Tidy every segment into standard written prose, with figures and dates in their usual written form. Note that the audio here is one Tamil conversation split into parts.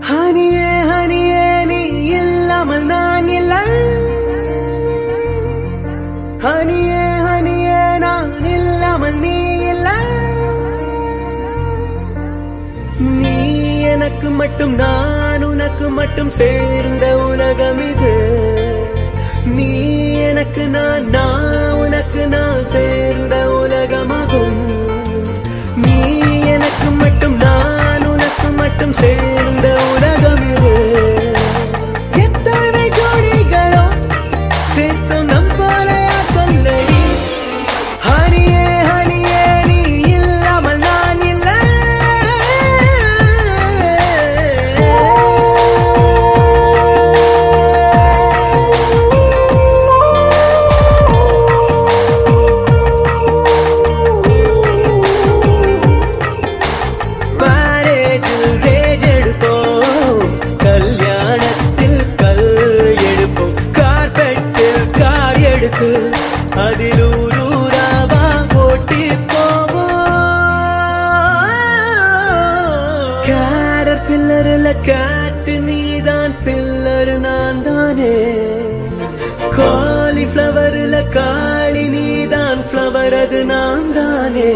ஹனியே ஹனியே நீ இல்லாமல் நான் இல்லை ஹனியே ஹனியே நான் இல்லாமல் நீ இல்லை நீ எனக்கு மட்டும் நான் உனக்கு மட்டும் சேர்ந்த உலகம் இது நீ எனக்கு நான் உனக்கு நான் சேர்ந்த உலகமாகும் நீ எனக்கு மட்டும் நான் உனக்கு மட்டும் சேர்ந்த உலகம் இது எத்தனை ஜோடிகளோ சேர்த்தும் நம் போல சொல்லடி ஹனியே ஹனியே நீ இல்லாமல் நான் இல்லை அதிலூரூராவா போட்டி போவோம் கேரர் பில்லரில் கேட்டு நீதான் பில்லர் நான் தானே காலிஃப்ளவரில் காளி நீதான் ஃப்ளவர் அது நான் தானே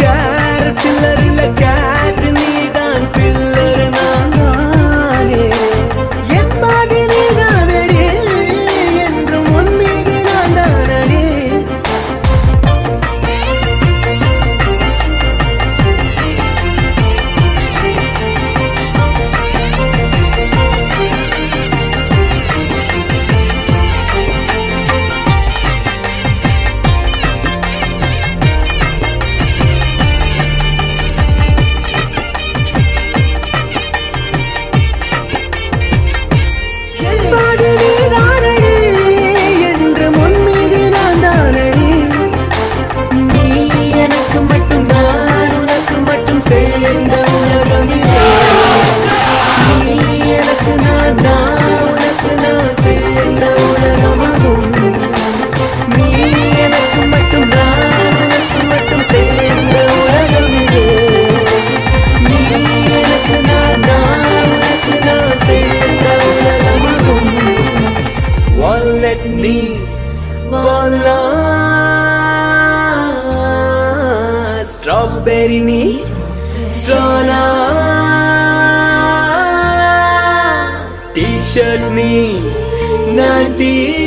கேரர் பில்லரில் கேட்டு நீதான் பில்லர் நான் தானே என் பாதி நீதான் அடி என்றும் உன் மீது நான் தான் அடி Let me bola strawberry ni strona t-shirt ni nanti